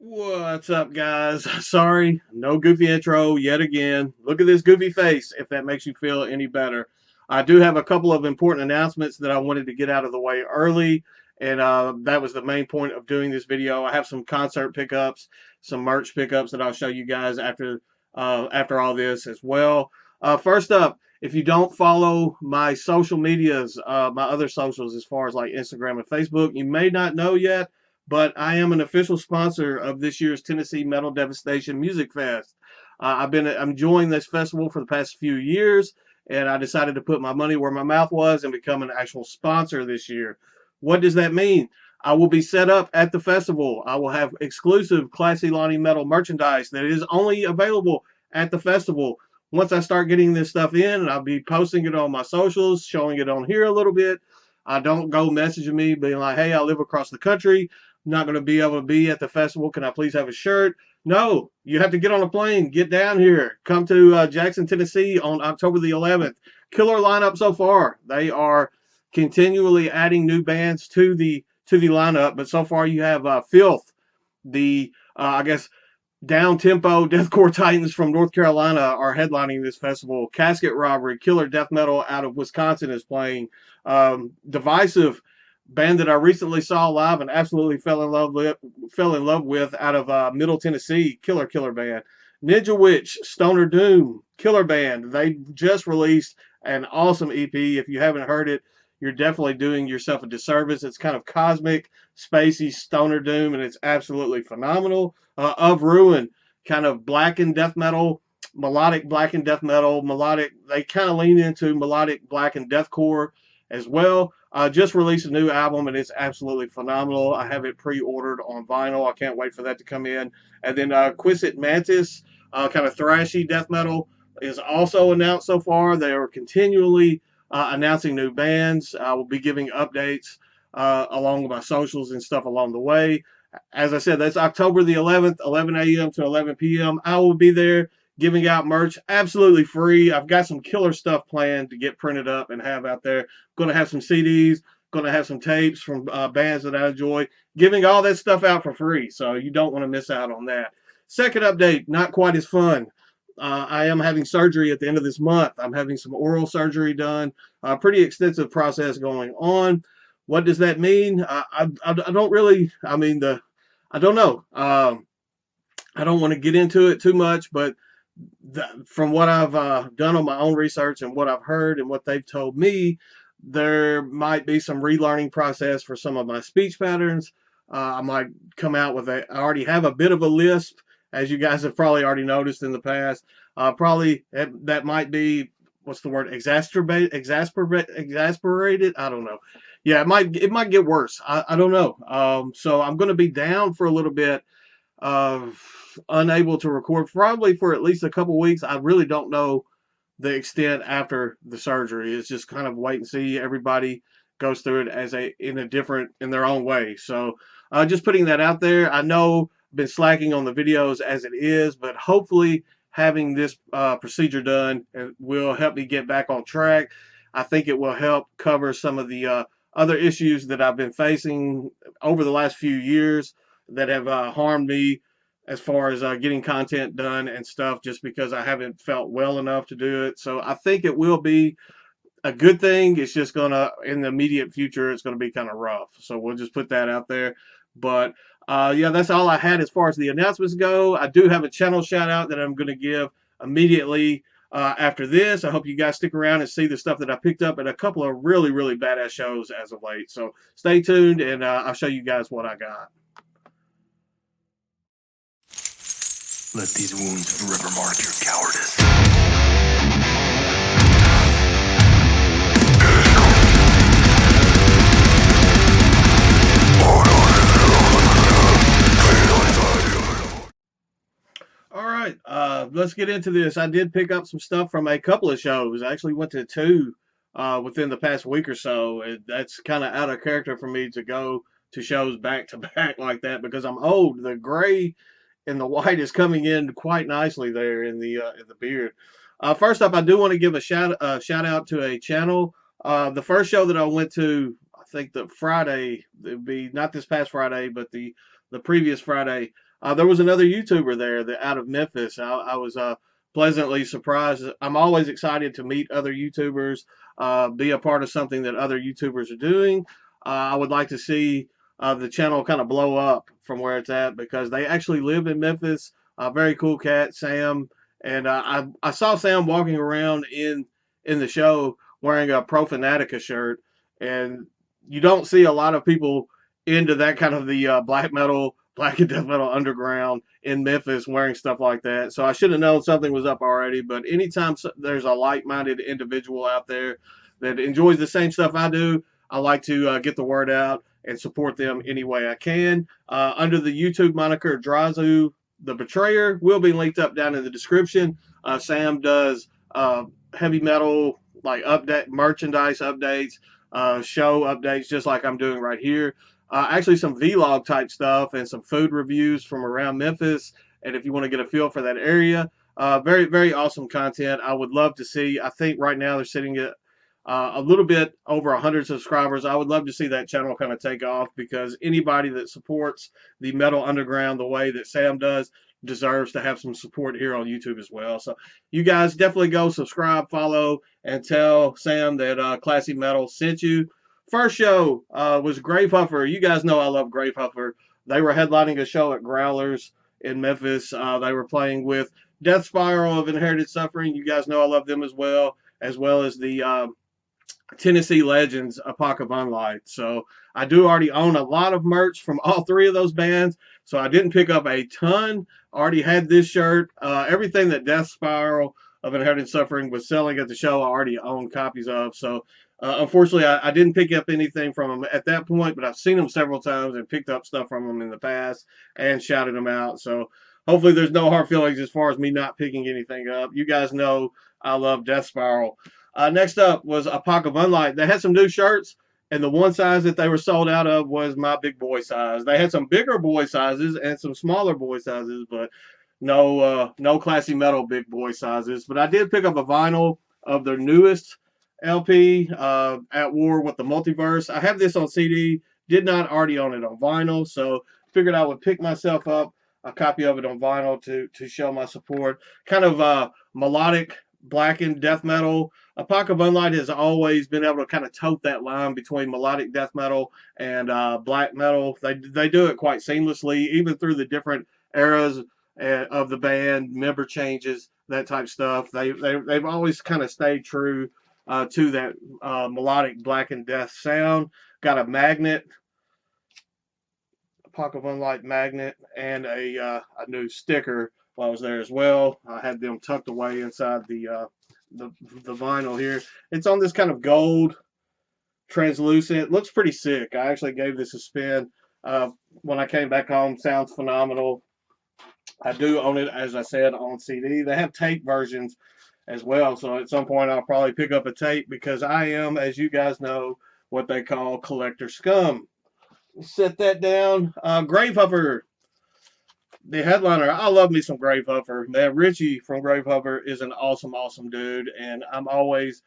What's up, guys? Sorry, no goofy intro yet again. Look at this goofy face, if that makes you feel any better. I do have a couple of important announcements that I wanted to get out of the way early, and that was the main point of doing this video. I have some concert pickups, some merch pickups that I'll show you guys after all this as well. First up, if you don't follow my social medias, my other socials as far as like Instagram and Facebook, you may not know yet, but I am an official sponsor of this year's Tennessee Metal Devastation Music Fest. I'm enjoying this festival for the past few years, and I decided to put my money where my mouth was and become an actual sponsor this year. What does that mean? I will be set up at the festival. I will have exclusive Classy Lonnie Metal merchandise that is only available at the festival. Once I start getting this stuff in, I'll be posting it on my socials, showing it on here a little bit. I don't go messaging me being like, hey, I live across the country, not going to be able to be at the festival. Can I please have a shirt? No, you have to get on a plane, get down here, come to Jackson, Tennessee on October the 11th. Killer lineup so far. They are continually adding new bands to the lineup, but so far you have Filth, the I guess down tempo deathcore titans from North Carolina are headlining this festival. Casket Robbery, killer death metal out of Wisconsin is playing. Divisive, band that I recently saw live and absolutely fell in love with out of Middle Tennessee, killer band. Ninja Witch, Stoner Doom, killer band. They just released an awesome EP. If you haven't heard it, you're definitely doing yourself a disservice. It's kind of cosmic, spacey, stoner doom, and it's absolutely phenomenal. Of Ruin, kind of black and death metal, melodic black and death metal, melodic. They kind of lean into melodic black and deathcore as well. Just released a new album, and it's absolutely phenomenal. I have it pre-ordered on vinyl. I can't wait for that to come in. And then Quissit Mantis, kind of thrashy death metal, is also announced so far. They are continually announcing new bands. I will be giving updates along with my socials and stuff along the way. As I said, that's October the 11th, 11 a.m. to 11 p.m. I will be there giving out merch absolutely free. I've got some killer stuff planned to get printed up and have out there. Going to have some CDs, going to have some tapes from bands that I enjoy, giving all that stuff out for free. So you don't want to miss out on that. Second update, not quite as fun. I am having surgery at the end of this month. I'm having some oral surgery done. Pretty extensive process going on. What does that mean? I don't really, I don't know. I don't want to get into it too much, but from what I've done on my own research and what I've heard and what they've told me, there might be some relearning process for some of my speech patterns. I might come out with I already have a bit of a lisp, as you guys have probably already noticed in the past. Probably that might be, what's the word, exasperated? I don't know. Yeah, it might get worse. I don't know. So I'm going to be down for a little bit, unable to record probably for at least a couple weeks. I really don't know the extent after the surgery. It's just kind of wait and see. Everybody goes through it in their own way. So just putting that out there. I know I've been slacking on the videos as it is, but hopefully having this procedure done will help me get back on track. I think it will help cover some of the other issues that I've been facing over the last few years that have harmed me as far as getting content done and stuff, just because I haven't felt well enough to do it. So I think it will be a good thing. It's just gonna, in the immediate future, it's gonna be kind of rough. So we'll just put that out there. But yeah, that's all I had as far as the announcements go. I do have a channel shout out that I'm gonna give immediately after this. I hope you guys stick around and see the stuff that I picked up at a couple of really badass shows as of late. So stay tuned, and I'll show you guys what I got. Let these wounds forever mark your cowardice. All right, let's get into this. I did pick up some stuff from a couple of shows. I actually went to two within the past week or so. That's kind of out of character for me to go to shows back to back like that because I'm old. The gray and the white is coming in quite nicely there in the beard. First up, I do want to give a shout out to a channel. The first show that I went to, I think the Friday, it'd be not this past Friday, but the the previous Friday, there was another YouTuber there that out of Memphis. I was pleasantly surprised. I'm always excited to meet other YouTubers, be a part of something that other YouTubers are doing. I would like to see the channel kind of blow up from where it's at because they actually live in Memphis. Very cool cat, Sam. And I saw Sam walking around in the show wearing a Pro Fanatica shirt, and you don't see a lot of people into that kind of the black metal, black and death metal underground in Memphis wearing stuff like that. So I should have known something was up already. But anytime there's a like-minded individual out there that enjoys the same stuff I do, I like to get the word out and support them any way I can. Under the YouTube moniker Drazu the Betrayer will be linked up down in the description. Sam does heavy metal like update merchandise updates, show updates, just like I'm doing right here. Actually, some vlog type stuff and some food reviews from around Memphis. And if you want to get a feel for that area, very, very awesome content. I would love to see. I think right now they're sitting at a little bit over 100 subscribers. I would love to see that channel kind of take off because anybody that supports the metal underground the way that Sam does deserves to have some support here on YouTube as well. So you guys definitely go subscribe, follow, and tell Sam that Classy Metal sent you. First show was Gravehuffer. You guys know I love Gravehuffer. They were headlining a show at Growlers in Memphis. They were playing with Death Spiral of Inherited Suffering. You guys know I love them as well as the Tennessee Legends, Epoch of Unlight. So I do already own a lot of merch from all three of those bands. So I didn't pick up a ton. Already had this shirt. Everything that Death Spiral of Inherited Suffering was selling at the show, I already own copies of. So unfortunately, I didn't pick up anything from them at that point, but I've seen them several times and picked up stuff from them in the past and shouted them out. So hopefully there's no hard feelings as far as me not picking anything up. You guys know I love Death Spiral. Next up was Epoch of Unlight. They had some new shirts, and the one size that they were sold out of was my big boy size. They had some bigger boy sizes and some smaller boy sizes, but no Classy Metal big boy sizes. But I did pick up a vinyl of their newest LP, At War with the Multiverse. I have this on CD, did not already own it on vinyl, so figured I would pick myself up a copy of it on vinyl to show my support. Kind of melodic blackened death metal. Epoch of Unlight has always been able to kind of tote that line between melodic death metal and black metal. They do it quite seamlessly, even through the different eras of the band, member changes, that type stuff. They've always kind of stayed true to that melodic black and death sound. Got a magnet, Epoch of Unlight magnet, and a new sticker while I was there as well. I had them tucked away inside the vinyl here. It's on this kind of gold translucent. It looks pretty sick. I actually gave this a spin when I came back home. Sounds phenomenal. I do own it, as I said, on CD. They have tape versions as well, so at some point I'll probably pick up a tape because I am, as you guys know, what they call collector scum. Set that down. Gravehuffer, the headliner. I love me some Gravehuffer. Man, Richie from Gravehuffer is an awesome, awesome dude, and I'm always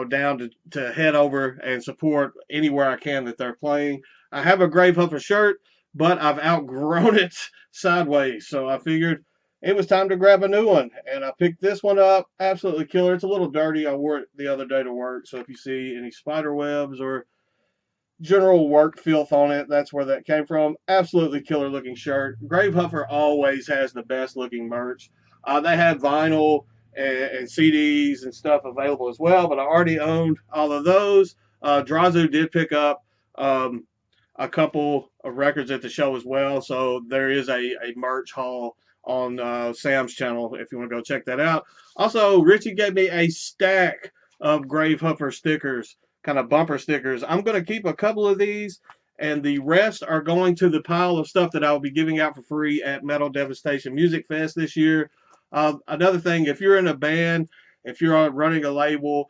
down to head over and support anywhere I can that they're playing. I have a Gravehuffer shirt, but I've outgrown it sideways, so I figured it was time to grab a new one, and I picked this one up. Absolutely killer. It's a little dirty. I wore it the other day to work, so if you see any spider webs or general work filth on it, that's where that came from. Absolutely killer looking shirt. Gravehuffer always has the best looking merch. They had vinyl and CDs and stuff available as well, but I already owned all of those. Drazu did pick up a couple of records at the show as well, so there is a merch haul on Sam's channel if you want to go check that out. Also, Richie gave me a stack of Gravehuffer stickers, kind of bumper stickers. I'm going to keep a couple of these, and the rest are going to the pile of stuff that I'll be giving out for free at Metal Devastation Music Fest this year. Another thing, if you're in a band, if you're running a label,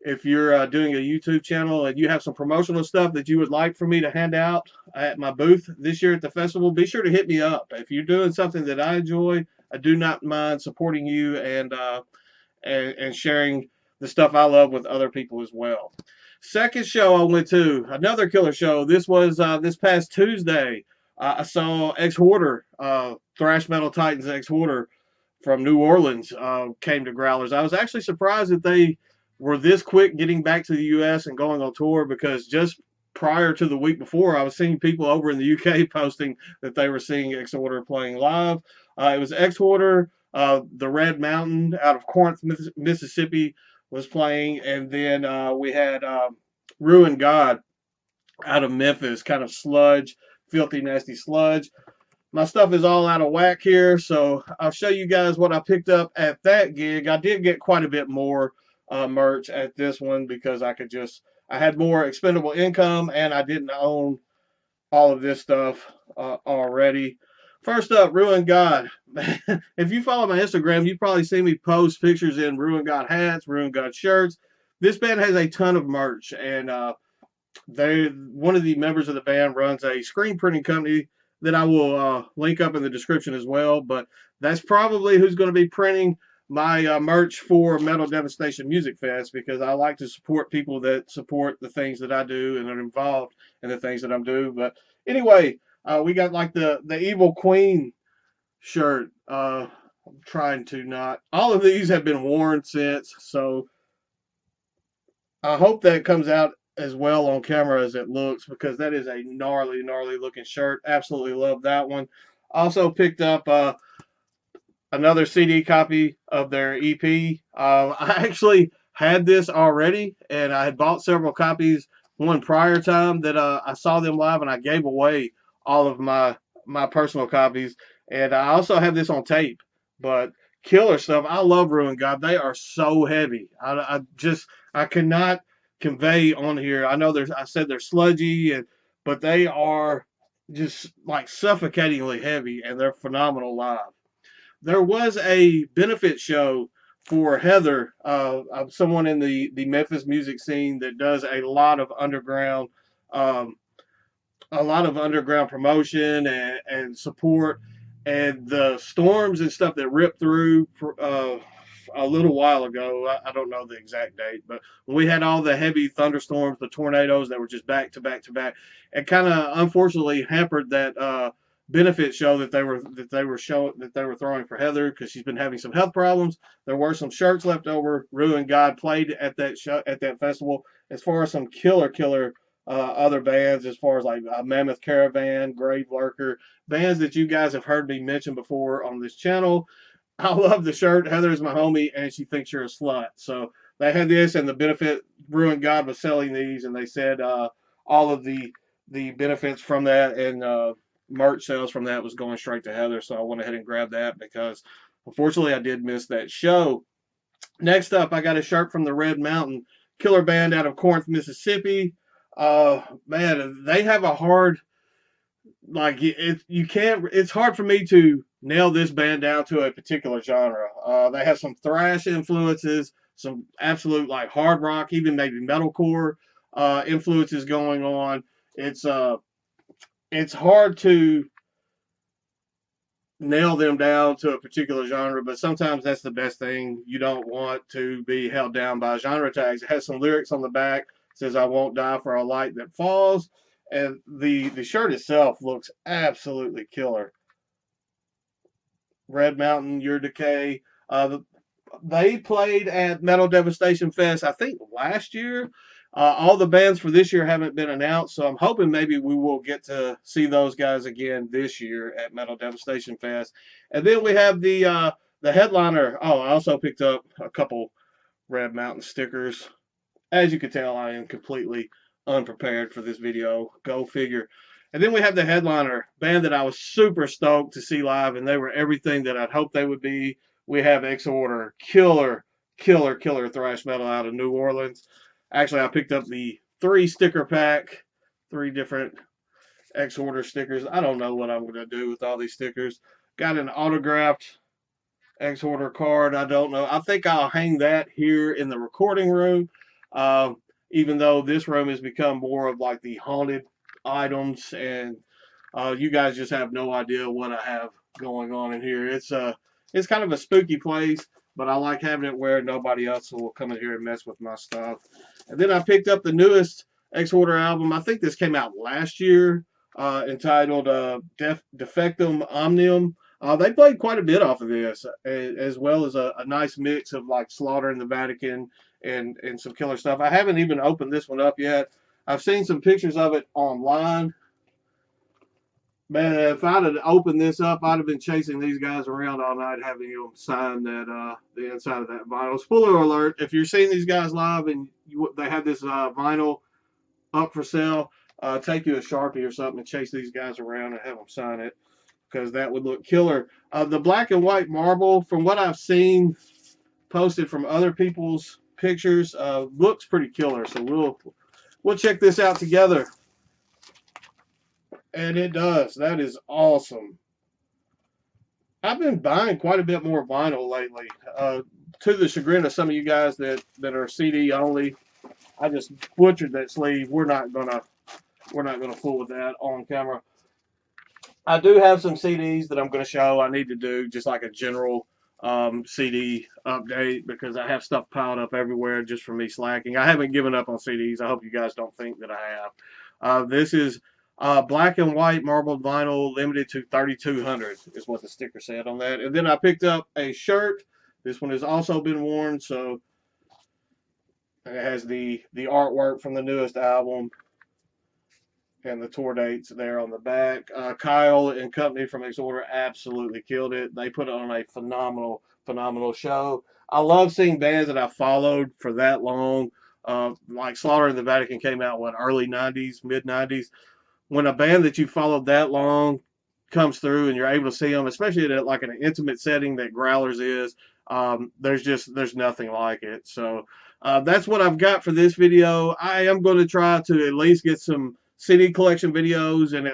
if you're doing a YouTube channel and you have some promotional stuff that you would like for me to hand out at my booth this year at the festival, be sure to hit me up. If you're doing something that I enjoy, I do not mind supporting you and sharing the stuff I love with other people as well. Second show I went to, another killer show. This was this past Tuesday. I saw Ex Hoarder, Thrash Metal Titans Ex Hoarder from New Orleans came to Growlers. I was actually surprised that they were this quick getting back to the U.S. and going on tour, because just prior to the week before, I was seeing people over in the U.K. posting that they were seeing Ex Hoarder playing live. It was Ex Hoarder, the Red Mountain out of Corinth, Mississippi was playing, and then we had Ruin God out of Memphis, kind of sludge, filthy, nasty sludge. My stuff is all out of whack here, so I'll show you guys what I picked up at that gig. I did get quite a bit more merch at this one, because I had more expendable income, and I didn't own all of this stuff already. First up, Ruin God. If you follow my Instagram, you've probably seen me post pictures in Ruin God hats, Ruin God shirts. This band has a ton of merch, and one of the members of the band runs a screen printing company that I will link up in the description as well. But that's probably who's going to be printing my merch for Metal Devastation Music Fest, because I like to support people that support the things that I do and are involved in the things that I'm doing. But anyway, we got like the Evil Queen shirt. I'm trying to not. All of these have been worn since, so I hope that comes out as well on camera as it looks, because that is a gnarly, gnarly looking shirt. Absolutely love that one. Also picked up another CD copy of their EP. I actually had this already, and I had bought several copies one prior time that I saw them live, and I gave away all of my personal copies. And I also have this on tape, but killer stuff. I love Ruin God. They are so heavy. I cannot convey on here. I know I said they're sludgy, but they are just like suffocatingly heavy, and they're phenomenal live. There was a benefit show for Heather, someone in the Memphis music scene that does um, a lot of underground promotion and support, and the storms and stuff that ripped through a little while ago. I don't know the exact date, but when we had all the heavy thunderstorms, the tornadoes that were just back to back to back, it kind of unfortunately hampered that benefit show that they were throwing for Heather, because she's been having some health problems. There were some shirts left over. Ruin God played at that show, at that festival. As far as some killer other bands, as far as like Mammoth Caravan, Grave Lurker, bands that you guys have heard me mention before on this channel. I love the shirt. Heather is my homie, and she thinks you're a slut. So they had this, and the benefit, Ruin God was selling these, and they said all of the benefits from that and merch sales from that was going straight to Heather. So I went ahead and grabbed that, because unfortunately I did miss that show. Next up, I got a shirt from the Red Mountain, killer band out of Corinth, Mississippi. Man, they have a hard, like, you can't, it's hard for me to nail this band down to a particular genre. They have some thrash influences, some absolute like hard rock, even maybe metalcore influences going on. It's hard to nail them down to a particular genre, but sometimes that's the best thing. You don't want to be held down by genre tags. It has some lyrics on the back. It says, "I won't die for a light that falls." And the shirt itself looks absolutely killer. Red Mountain, Your Decay. They played at Metal Devastation Fest, I think, last year. All the bands for this year haven't been announced, so I'm hoping maybe we will get to see those guys again this year at Metal Devastation Fest. And then we have the headliner. Oh, I also picked up a couple Red Mountain stickers. As you can tell, I am completely unprepared for this video. Go figure. And then we have the headliner, band that I was super stoked to see live, and they were everything that I'd hoped they would be. We have Ex Order, killer thrash metal out of New Orleans. Actually, I picked up the 3-sticker pack, 3 different Ex Order stickers. I don't know what I'm going to do with all these stickers. Got an autographed Ex Order card. I don't know. I think I'll hang that here in the recording room, even though this room has become more of like the haunted items, and you guys just have no idea what I have going on in here. It's kind of a spooky place, but I like having it where nobody else will come in here and mess with my stuff. And then I picked up the newest Ex Order album. I think this came out last year entitled Defectum Omnium. They played quite a bit off of this, as well as a nice mix of like Slaughter in the Vatican and some killer stuff. I haven't even opened this one up yet. I've seen some pictures of it online. Man, if I'd have opened this up, I'd have been chasing these guys around all night, having them sign that the inside of that vinyl. Spoiler alert: if you're seeing these guys live and they have this vinyl up for sale, take you a Sharpie or something and chase these guys around and have them sign it, because that would look killer. The black and white marble, from what I've seen posted from other people's pictures, looks pretty killer. So we'll check this out together. And it does. That is awesome. I've been buying quite a bit more vinyl lately, to the chagrin of some of you guys that are CD only. I just butchered that sleeve. We're not gonna fool with that on camera. I do have some CDs that I'm gonna show. I need to do just like a general CD update, because I have stuff piled up everywhere just from me slacking. I haven't given up on CDs. I hope you guys don't think that I have. This is black and white marbled vinyl, limited to 3,200 is what the sticker said on that. And then I picked up a shirt. This one has also been worn, so it has the artwork from the newest album and the tour dates there on the back. Kyle and company from Exorder absolutely killed it. They put on a phenomenal show. I love seeing bands that I followed for that long. Like Slaughter in the Vatican came out, early 90s, mid 90s. When a band that you followed that long comes through and you're able to see them, especially at like an intimate setting that Growlers is, there's nothing like it. So that's what I've got for this video. I am going to try to at least get some CD collection videos and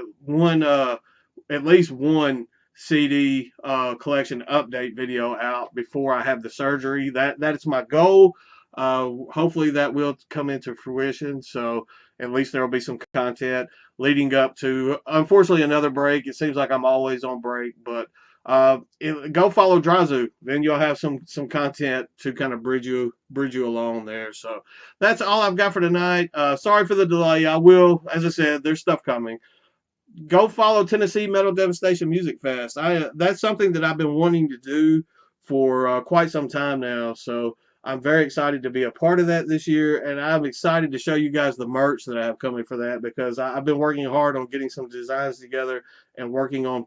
at least one CD collection update video out before I have the surgery. That is my goal. Hopefully that will come into fruition. So at least there will be some content leading up to, unfortunately, another break. It seems like I'm always on break, but go follow Drazu. Then you'll have some content to kind of bridge you along there. So that's all I've got for tonight. Sorry for the delay. I will, as I said, there's stuff coming. Go follow Tennessee Metal Devastation Music Fest. That's something that I've been wanting to do for quite some time now. So I'm very excited to be a part of that this year, and I'm excited to show you guys the merch that I have coming for that, because I've been working hard on getting some designs together and working on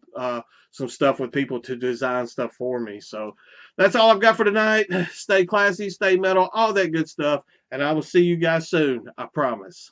some stuff with people to design stuff for me. So that's all I've got for tonight. Stay classy, stay metal, all that good stuff, and I will see you guys soon, I promise.